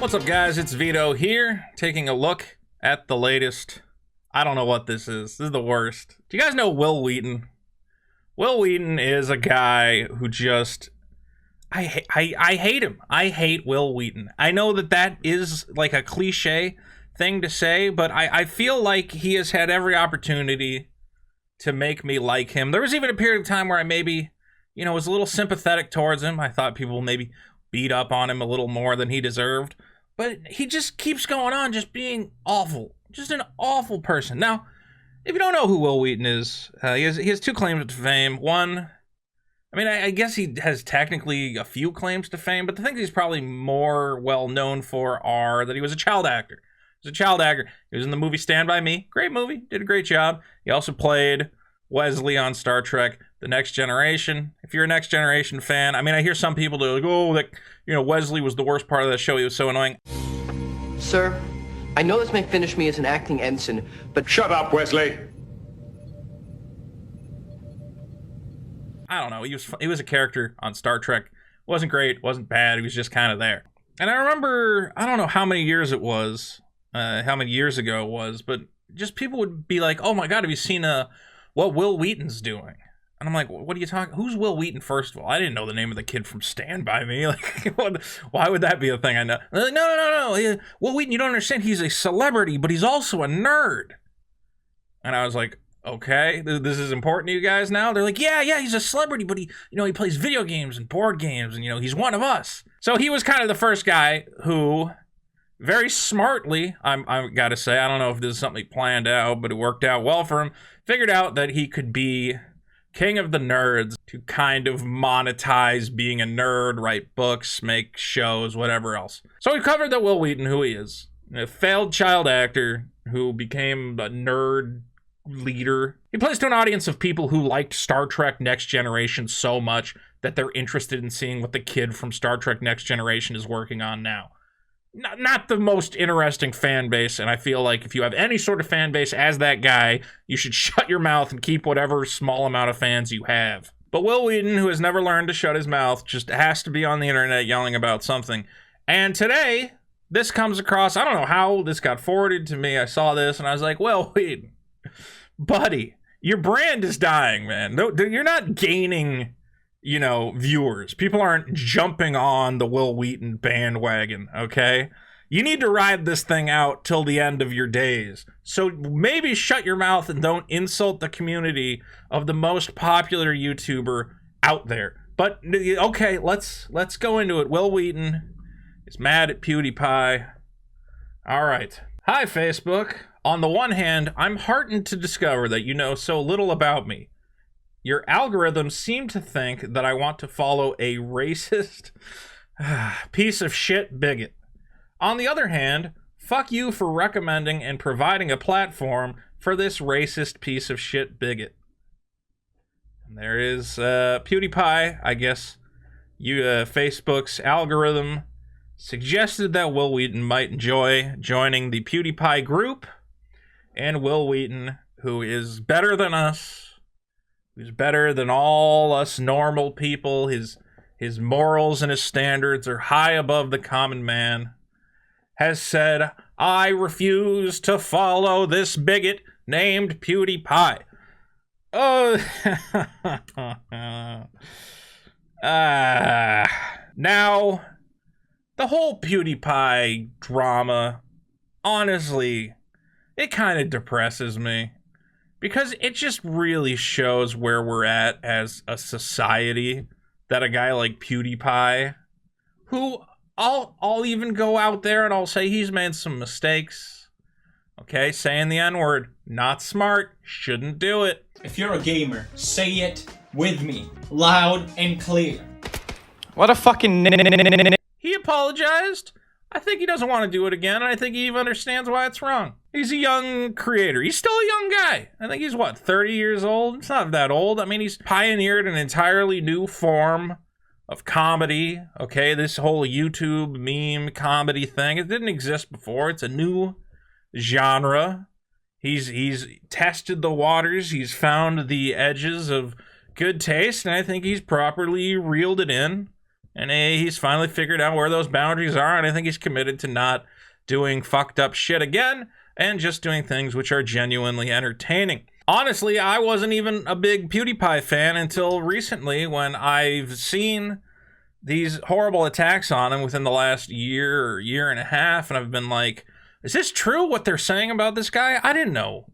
What's up, guys? It's Vito here, taking a look at the latest. I don't know what this is. This is the worst. Do you guys know Wil Wheaton? Wil Wheaton is a guy who just... I hate him. I hate Wil Wheaton. I know that is like a cliche thing to say, but I feel like he has had every opportunity to make me like him. There was even a period of time where I maybe, was a little sympathetic towards him. I thought people maybe beat up on him a little more than he deserved. But he just keeps going on just being awful. Just an awful person. Now, if you don't know who Wil Wheaton is, he has two claims to fame. One, I guess he has technically a few claims to fame, but the things he's probably more well known for are that he was a child actor. He was a child actor. He was in the movie Stand By Me. Great movie. Did a great job. He also played Wesley on Star Trek The Next Generation. If you're a Next Generation fan, I hear some people do like, oh, Wesley was the worst part of that show. He was so annoying. Sir, I know this may finish me as an acting ensign, but... Shut up, Wesley! I don't know. He was a character on Star Trek. Wasn't great. Wasn't bad. He was just kind of there. And I remember, I don't know how many years ago it was, but just people would be like, oh my God, have you seen what Wil Wheaton's doing? And I'm like, what are you talking? Who's Wil Wheaton, first of all? I didn't know the name of the kid from Stand By Me. Like, why would that be a thing I know? They're like, no. Wil Wheaton, you don't understand. He's a celebrity, but he's also a nerd. And I was like, okay, this is important to you guys now? They're like, yeah, he's a celebrity, but he plays video games and board games, and, he's one of us. So he was kind of the first guy who, very smartly, I gotta say, I don't know if this is something he planned out, but it worked out well for him, figured out that he could be king of the nerds to kind of monetize being a nerd, write books, make shows, whatever else. So we covered that Wil Wheaton, who he is, a failed child actor who became a nerd leader. He plays to an audience of people who liked Star Trek Next Generation so much that they're interested in seeing what the kid from Star Trek Next Generation is working on now. Not the most interesting fan base, and I feel like if you have any sort of fan base as that guy, you should shut your mouth and keep whatever small amount of fans you have. But Wil Wheaton, who has never learned to shut his mouth, just has to be on the internet yelling about something. And today, this comes across, I don't know how this got forwarded to me. I saw this and I was like, Wil Wheaton, buddy, your brand is dying, man. No, you're not gaining, viewers. People aren't jumping on the Wil Wheaton bandwagon, okay? You need to ride this thing out till the end of your days. So maybe shut your mouth and don't insult the community of the most popular YouTuber out there. But, okay, let's go into it. Wil Wheaton is mad at PewDiePie. All right. Hi, Facebook. On the one hand, I'm heartened to discover that you know so little about me. Your algorithms seem to think that I want to follow a racist piece of shit bigot. On the other hand, fuck you for recommending and providing a platform for this racist piece of shit bigot. And there is PewDiePie, I guess. Facebook's algorithm suggested that Wil Wheaton might enjoy joining the PewDiePie group. And Wil Wheaton, who is better than us, who's better than all us normal people, his morals and his standards are high above the common man, has said, I refuse to follow this bigot named PewDiePie. Oh, now, the whole PewDiePie drama, honestly, it kind of depresses me. Because it just really shows where we're at as a society, that a guy like PewDiePie, who I'll even go out there and I'll say he's made some mistakes. Okay, saying the N-word, not smart, shouldn't do it. If you're a gamer, say it with me, loud and clear. What a fucking He apologized. I think he doesn't want to do it again, and I think he even understands why it's wrong. He's a young creator. He's still a young guy. I think he's, 30 years old? It's not that old. He's pioneered an entirely new form of comedy, okay? This whole YouTube meme comedy thing, it didn't exist before. It's a new genre. He's tested the waters. He's found the edges of good taste, and I think he's properly reeled it in. And he's finally figured out where those boundaries are, and I think he's committed to not doing fucked up shit again and just doing things which are genuinely entertaining. Honestly, I wasn't even a big PewDiePie fan until recently, when I've seen these horrible attacks on him within the last year or year and a half, and I've been like, is this true what they're saying about this guy? I didn't know,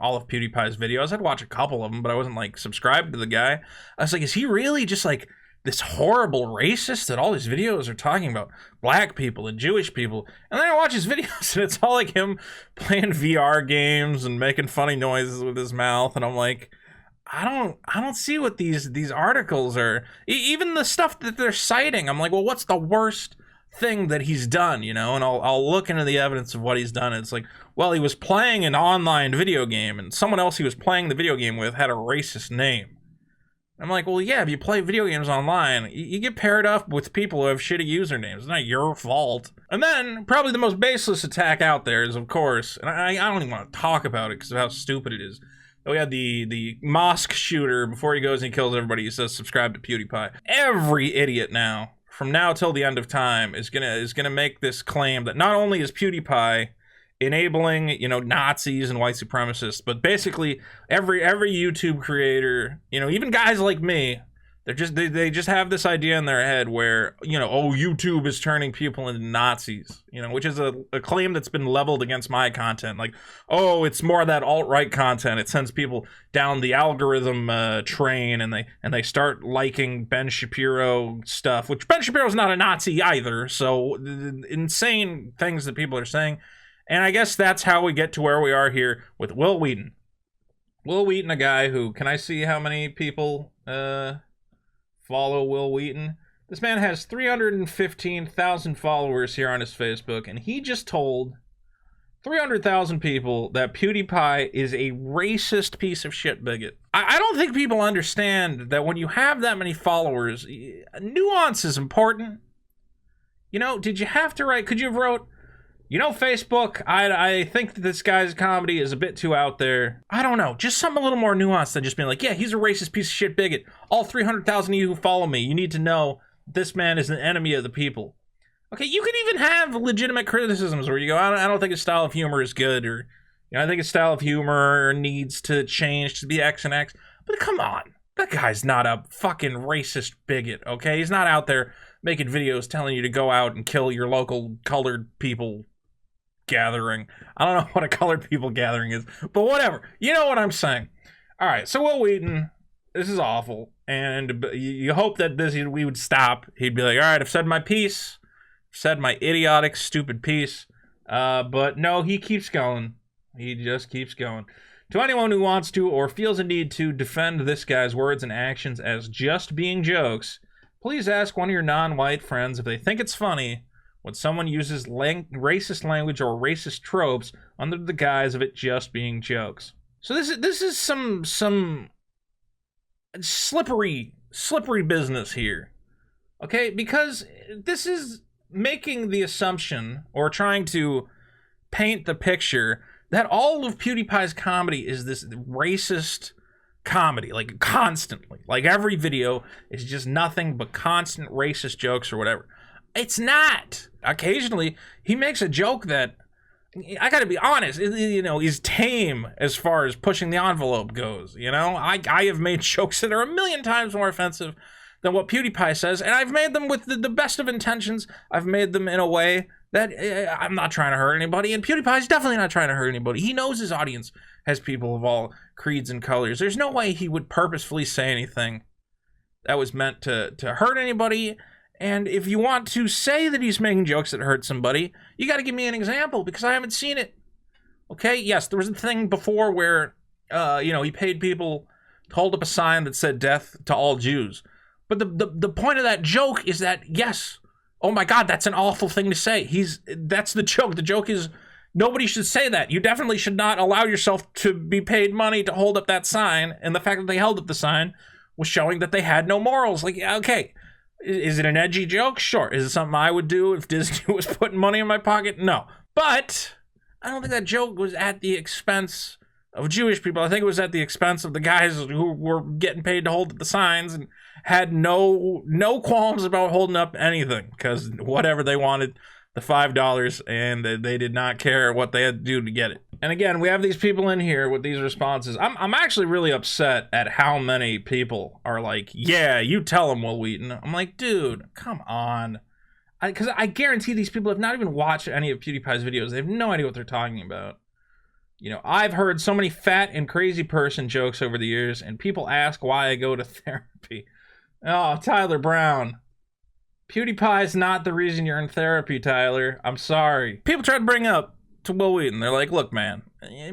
all of PewDiePie's videos. I'd watch a couple of them, but I wasn't like subscribed to the guy. I was like, is he really just like this horrible racist that all his videos are talking about black people and Jewish people? And then I watch his videos and it's all like him playing VR games and making funny noises with his mouth, and I'm like, I don't see what these articles are. Even the stuff that they're citing, I'm like, well, what's the worst thing that he's done, And I'll look into the evidence of what he's done. It's like, well, he was playing an online video game, and someone else he was playing the video game with had a racist name. I'm like, well, yeah, if you play video games online, you get paired up with people who have shitty usernames. It's not your fault. And then, probably the most baseless attack out there is, of course, and I don't even want to talk about it because of how stupid it is. We had the mosque shooter, before he goes and he kills everybody, he says, subscribe to PewDiePie. Every idiot now, from now till the end of time, is gonna make this claim that not only is PewDiePie enabling, Nazis and white supremacists, but basically every YouTube creator, even guys like me, they just have this idea in their head where, oh, YouTube is turning people into Nazis, which is a claim that's been leveled against my content. Like, oh, it's more of that alt-right content. It sends people down the algorithm train, and they start liking Ben Shapiro stuff, which Ben Shapiro's not a Nazi either. So insane things that people are saying. And I guess that's how we get to where we are here with Wil Wheaton. Wil Wheaton, a guy who, can I see how many people follow Wil Wheaton? This man has 315,000 followers here on his Facebook, and he just told 300,000 people that PewDiePie is a racist piece of shit bigot. I don't think people understand that when you have that many followers, nuance is important. Did you have to write, could you have wrote, Facebook, I think that this guy's comedy is a bit too out there. I don't know, just something a little more nuanced than just being like, yeah, he's a racist piece of shit bigot. All 300,000 of you who follow me, you need to know this man is an enemy of the people. Okay, you can even have legitimate criticisms where you go, I don't think his style of humor is good, or I think his style of humor needs to change to be X and X. But come on, that guy's not a fucking racist bigot, okay? He's not out there making videos telling you to go out and kill your local colored people gathering. I don't know what a colored people gathering is, but whatever. You know what I'm saying. All right, so Wil Wheaton, this is awful, and you hope that we would stop. He'd be like, all right, I've said my piece, said my idiotic, stupid piece, but no, he keeps going. He just keeps going. To anyone who wants to or feels a need to defend this guy's words and actions as just being jokes, please ask one of your non-white friends if they think it's funny when someone uses racist language or racist tropes under the guise of it just being jokes. So this is some slippery business here, okay? Because this is making the assumption or trying to paint the picture that all of PewDiePie's comedy is this racist comedy, like constantly. Like every video is just nothing but constant racist jokes or whatever. It's not. Occasionally, he makes a joke that, I gotta be honest, is tame as far as pushing the envelope goes. I have made jokes that are a million times more offensive than what PewDiePie says, and I've made them with the best of intentions. I've made them in a way that I'm not trying to hurt anybody, and PewDiePie's definitely not trying to hurt anybody. He knows his audience has people of all creeds and colors. There's no way he would purposefully say anything that was meant to hurt anybody. And if you want to say that he's making jokes that hurt somebody, you got to give me an example, because I haven't seen it. Okay, yes, there was a thing before where, he paid people to hold up a sign that said death to all Jews. But the point of that joke is that, yes, oh my God, that's an awful thing to say. That's the joke. The joke is nobody should say that. You definitely should not allow yourself to be paid money to hold up that sign. And the fact that they held up the sign was showing that they had no morals. Like, okay. Is it an edgy joke? Sure. Is it something I would do if Disney was putting money in my pocket? No. But I don't think that joke was at the expense of Jewish people. I think it was at the expense of the guys who were getting paid to hold up the signs and had no qualms about holding up anything, because whatever they wanted, the $5, and they did not care what they had to do to get it. And again, we have these people in here with these responses. I'm actually really upset at how many people are like, yeah, you tell him, Wil Wheaton. I'm like, dude, come on. Because I guarantee these people have not even watched any of PewDiePie's videos. They have no idea what they're talking about. You know, I've heard so many fat and crazy person jokes over the years, and people ask why I go to therapy. Oh, Tyler Brown. PewDiePie's not the reason you're in therapy, Tyler. I'm sorry. People try to bring up to Wil Wheaton. They're like, look, man,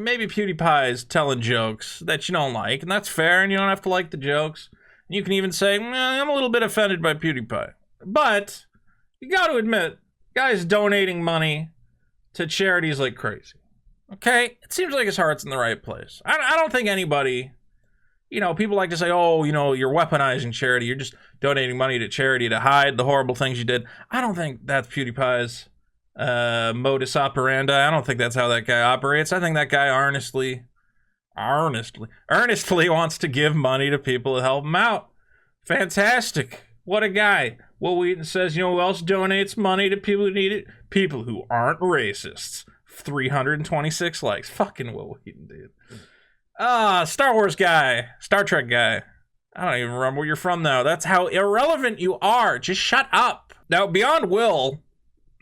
maybe PewDiePie's telling jokes that you don't like, and that's fair, and you don't have to like the jokes. You can even say, I'm a little bit offended by PewDiePie. But you got to admit, guy's donating money to charities like crazy. Okay? It seems like his heart's in the right place. I don't think anybody... You know, people like to say, oh, you know, you're weaponizing charity. You're just donating money to charity to hide the horrible things you did. I don't think that's PewDiePie's modus operandi. I don't think that's how that guy operates. I think that guy earnestly wants to give money to people to help him out. Fantastic. What a guy. Wil Wheaton says, you know who else donates money to people who need it? People who aren't racists. 326 likes. Fucking Wil Wheaton, dude. Star Wars guy. Star Trek guy. I don't even remember where you're from now. That's how irrelevant you are. Just shut up. Now, beyond Will,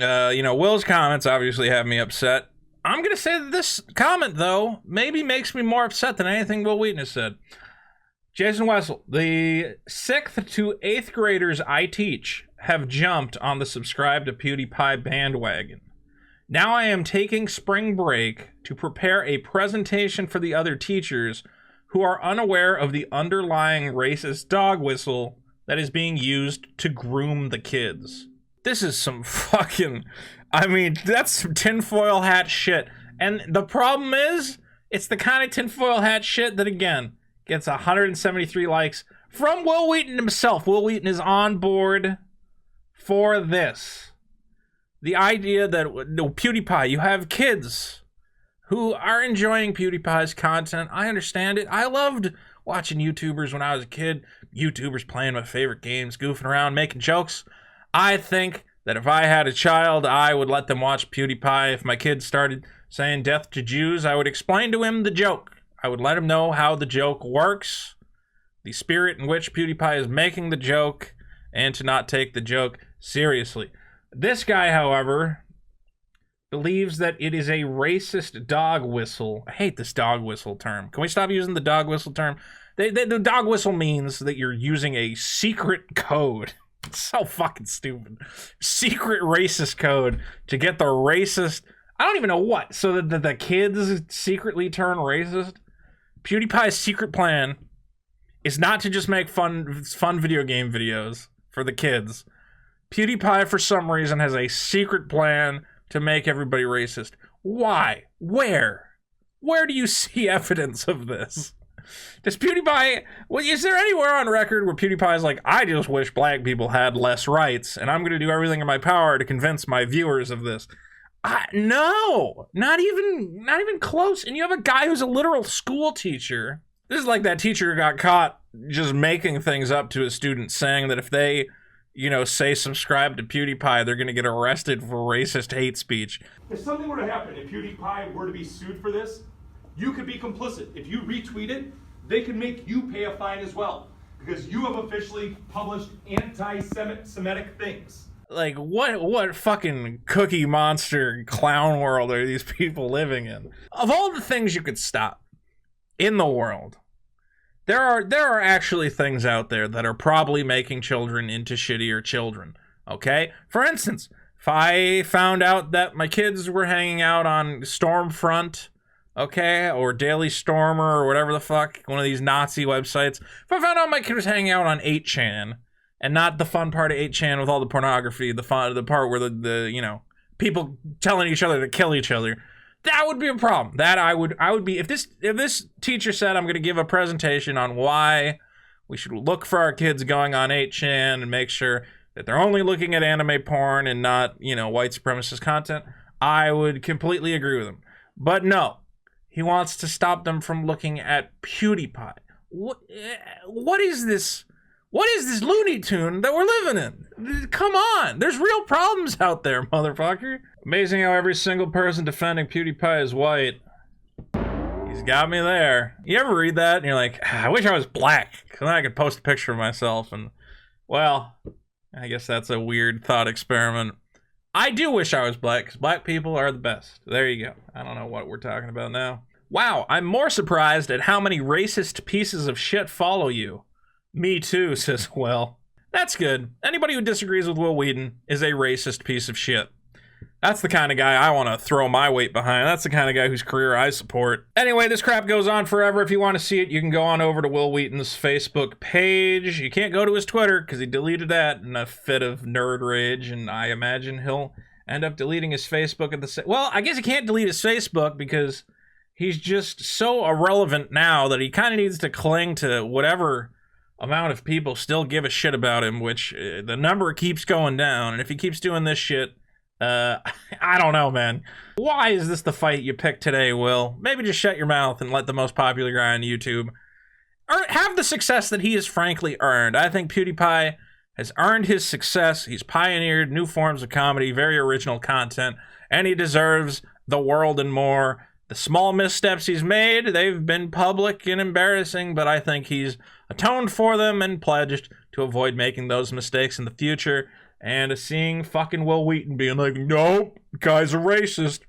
Will's comments obviously have me upset. I'm going to say that this comment, though, maybe makes me more upset than anything Wil Wheaton has said. Jason Wessel, the 6th to 8th graders I teach have jumped on the subscribe to PewDiePie bandwagon. Now I am taking spring break to prepare a presentation for the other teachers who are unaware of the underlying racist dog whistle that is being used to groom the kids. This is some fucking... I mean, that's some tinfoil hat shit. And the problem is, it's the kind of tinfoil hat shit that, again, gets 173 likes from Wil Wheaton himself. Wil Wheaton is on board for this. The idea that, no, PewDiePie, you have kids who are enjoying PewDiePie's content. I understand it. I loved watching YouTubers when I was a kid. YouTubers playing my favorite games, goofing around, making jokes. I think that if I had a child, I would let them watch PewDiePie. If my kid started saying death to Jews, I would explain to him the joke. I would let him know how the joke works, the spirit in which PewDiePie is making the joke, and to not take the joke seriously. This guy, however, believes that it is a racist dog whistle. I hate this dog whistle term. Can we stop using the dog whistle term? The dog whistle means that you're using a secret code. It's so fucking stupid. Secret racist code to get the racist... I don't even know what. So that the kids secretly turn racist? PewDiePie's secret plan is not to just make fun video game videos for the kids. PewDiePie, for some reason, has a secret plan to make everybody racist. Why? Where? Where do you see evidence of this? Does PewDiePie... Well, is there anywhere on record where PewDiePie is like, I just wish black people had less rights, and I'm going to do everything in my power to convince my viewers of this? No! Not even close. And you have a guy who's a literal school teacher. This is like that teacher who got caught just making things up to his students, saying that if they... say subscribe to PewDiePie, they're going to get arrested for racist hate speech. If something were to happen, if PewDiePie were to be sued for this, you could be complicit. If you retweet it, they could make you pay a fine as well, because you have officially published anti-Semitic things. Like, what fucking cookie monster clown world are these people living in? Of all the things you could stop in the world, there are actually things out there that are probably making children into shittier children, okay? For instance, if I found out that my kids were hanging out on Stormfront, okay, or Daily Stormer, or whatever the fuck, one of these Nazi websites, if I found out my kid was hanging out on 8chan, and not the fun part of 8chan with all the pornography, the part where the people telling each other to kill each other, that would be a problem. That I would be, if this teacher said I'm going to give a presentation on why we should look for our kids going on 8chan and make sure that they're only looking at anime porn and not, white supremacist content, I would completely agree with him. But no, he wants to stop them from looking at PewDiePie. What is this What is this Looney Tune that we're living in? Come on, there's real problems out there, motherfucker. Amazing how every single person defending PewDiePie is white. He's got me there. You ever read that and you're like, I wish I was black, because then I could post a picture of myself and, well, I guess that's a weird thought experiment. I do wish I was black, because black people are the best. There you go. I don't know what we're talking about now. Wow, I'm more surprised at how many racist pieces of shit follow you. Me too, says Will. That's good. Anybody who disagrees with Wil Wheaton is a racist piece of shit. That's the kind of guy I want to throw my weight behind. That's the kind of guy whose career I support. Anyway, this crap goes on forever. If you want to see it, you can go on over to Wil Wheaton's Facebook page. You can't go to his Twitter because he deleted that in a fit of nerd rage, and I imagine he'll end up deleting his Facebook at the same... Well, I guess he can't delete his Facebook because he's just so irrelevant now that he kind of needs to cling to whatever amount of people still give a shit about him, which the number keeps going down, and if he keeps doing this shit, I don't know, man. Why is this the fight you picked today, Will? Maybe just shut your mouth and let the most popular guy on YouTube have the success that he has frankly earned. I think PewDiePie has earned his success. He's pioneered new forms of comedy, very original content, and he deserves the world and more. The small missteps he's made, they've been public and embarrassing, but I think he's atoned for them and pledged to avoid making those mistakes in the future. And seeing fucking Wil Wheaton being like, nope, guy's a racist,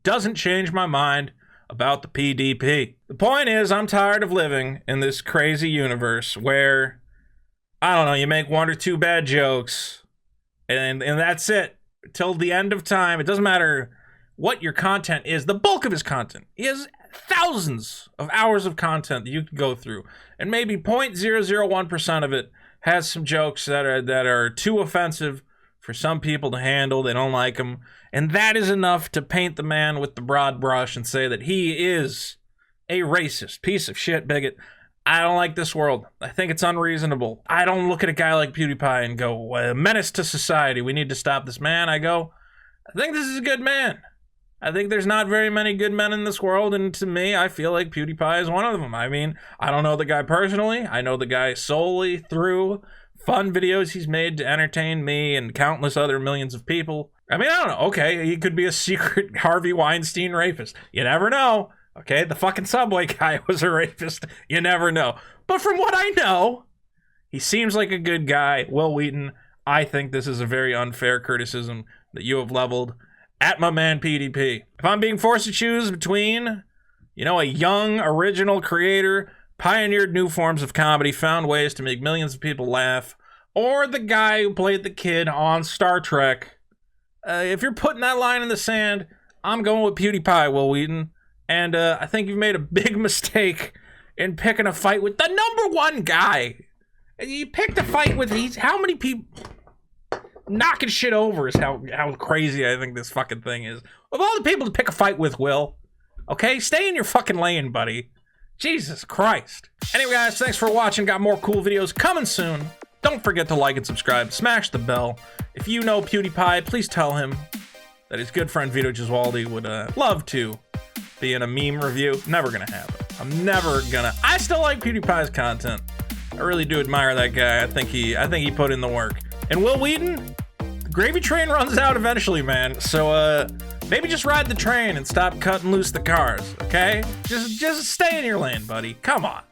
doesn't change my mind about the PDP. The point is, I'm tired of living in this crazy universe where, I don't know, you make one or two bad jokes, and that's it. Till the end of time, it doesn't matter what your content is. The bulk of his content, he has thousands of hours of content that you can go through, and maybe 0.001% of it has some jokes that are too offensive for some people to handle. They don't like them, and that is enough to paint the man with the broad brush and say that he is a racist piece of shit bigot. I don't like this world. I think it's unreasonable. I don't look at a guy like PewDiePie and go, a menace to society, we need to stop this man. I go, I think this is a good man. I think there's not very many good men in this world, and to me, I feel like PewDiePie is one of them. I mean, I don't know the guy personally. I know the guy solely through fun videos he's made to entertain me and countless other millions of people. I mean, I don't know. Okay, he could be a secret Harvey Weinstein rapist. You never know. Okay, the fucking Subway guy was a rapist. You never know. But from what I know, he seems like a good guy. Wil Wheaton, I think this is a very unfair criticism that you have leveled at my man PDP. If I'm being forced to choose between, you know, a young, original creator, pioneered new forms of comedy, found ways to make millions of people laugh, or the guy who played the kid on Star Trek, if you're putting that line in the sand, I'm going with PewDiePie, Wil Wheaton. And I think you've made a big mistake in picking a fight with the #1 guy. You picked a fight with how many people... Knocking shit over is how crazy I think this fucking thing is. Of all the people to pick a fight with, Will, okay, stay in your fucking lane, buddy. Jesus Christ. Anyway, guys, thanks for watching. Got more cool videos coming soon. Don't forget to like and subscribe. Smash the bell. If you know PewDiePie, please tell him that his good friend Vito Gesualdi would love to be in a meme review. Never gonna happen. I'm never gonna. I still like PewDiePie's content. I really do admire that guy. I think he put in the work. And Wil Wheaton, the gravy train runs out eventually, man. So maybe just ride the train and stop cutting loose the cars, okay? Just stay in your lane, buddy. Come on.